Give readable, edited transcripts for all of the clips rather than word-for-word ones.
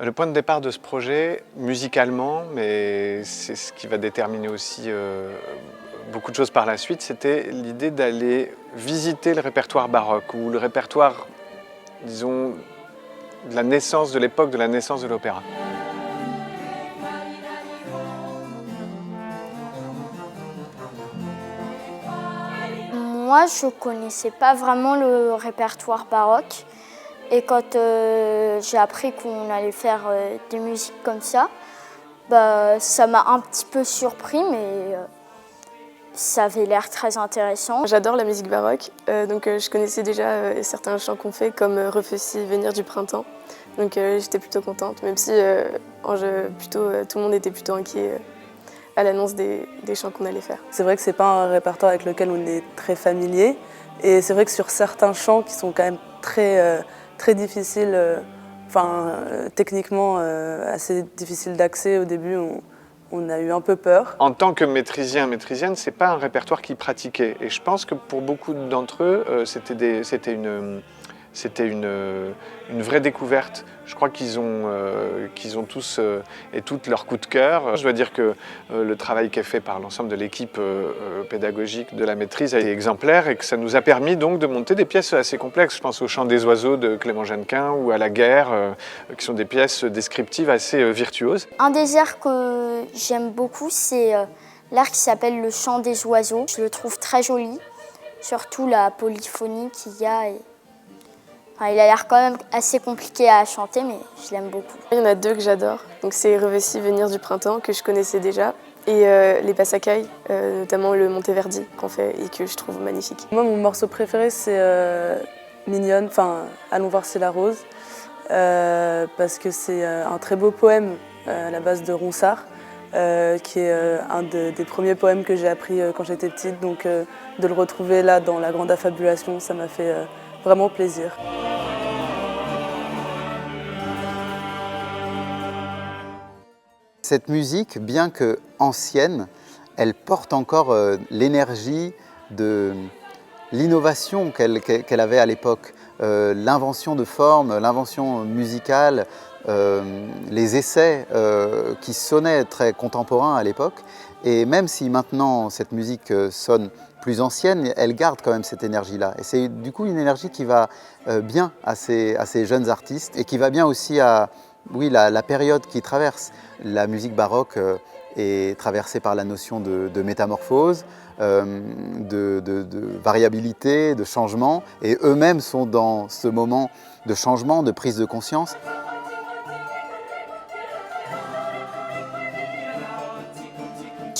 Le point de départ de ce projet, musicalement, mais c'est ce qui va déterminer aussi beaucoup de choses par la suite, c'était l'idée d'aller visiter le répertoire baroque ou le répertoire, disons, de la naissance de l'époque de la naissance de l'opéra. Moi, je ne connaissais pas vraiment le répertoire baroque. Et quand j'ai appris qu'on allait faire des musiques comme ça, ça m'a un petit peu surpris, mais ça avait l'air très intéressant. J'adore la musique baroque, donc je connaissais déjà certains chants qu'on fait, comme Refais-ci venir du printemps. Donc j'étais plutôt contente, même si tout le monde était plutôt inquiet à l'annonce des chants qu'on allait faire. C'est vrai que c'est pas un répertoire avec lequel on est très familier, et c'est vrai que sur certains chants qui sont quand même très difficiles, techniquement assez difficiles d'accès au début, on a eu un peu peur. En tant que maîtrisien, maîtrisienne, c'est pas un répertoire qu'ils pratiquaient. Et je pense que pour beaucoup d'entre eux, c'était une vraie découverte. Je crois qu'ils ont tous et toutes leur coup de cœur. Je dois dire que le travail qui est fait par l'ensemble de l'équipe pédagogique de la maîtrise est exemplaire et que ça nous a permis donc de monter des pièces assez complexes. Je pense au Chant des oiseaux de Clément Jeannequin ou à La guerre, qui sont des pièces descriptives assez virtuoses. Un des airs que j'aime beaucoup, c'est l'air qui s'appelle le Chant des oiseaux. Je le trouve très joli, surtout la polyphonie qu'il y a. Il a l'air quand même assez compliqué à chanter, mais je l'aime beaucoup. Il y en a deux que j'adore. Donc c'est Refais-ci venir du printemps, que je connaissais déjà, et les Passacailles, notamment le Monteverdi qu'on fait et que je trouve magnifique. Moi, mon morceau préféré, c'est Mignonne, Allons voir si la rose, parce que c'est un très beau poème à la base de Ronsard, qui est un des premiers poèmes que j'ai appris quand j'étais petite. Donc de le retrouver là dans La Grande Affabulation, ça m'a fait vraiment plaisir. Cette musique, bien que ancienne, elle porte encore l'énergie de l'innovation qu'elle avait à l'époque, l'invention de formes, l'invention musicale, les essais qui sonnaient très contemporains à l'époque. Et même si maintenant cette musique sonne plus ancienne, elle garde quand même cette énergie-là. Et c'est du coup une énergie qui va bien à ces jeunes artistes et qui va bien aussi à la période qu'ils traversent. La musique baroque est traversée par la notion de métamorphose, de variabilité, de changement, et eux-mêmes sont dans ce moment de changement, de prise de conscience.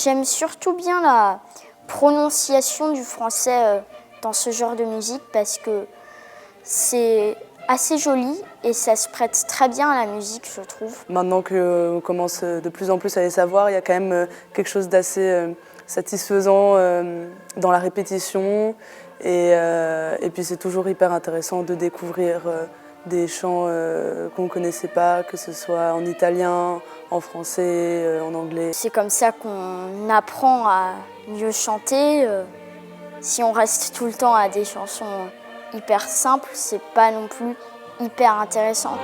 J'aime surtout bien la prononciation du français dans ce genre de musique parce que c'est assez joli et ça se prête très bien à la musique, je trouve. Maintenant qu'on commence de plus en plus à les savoir, il y a quand même quelque chose d'assez satisfaisant dans la répétition. Et puis c'est toujours hyper intéressant de découvrir des chants qu'on ne connaissait pas, que ce soit en italien, en français, en anglais. C'est comme ça qu'on apprend à mieux chanter. Si on reste tout le temps à des chansons hyper simples, c'est pas non plus hyper intéressant.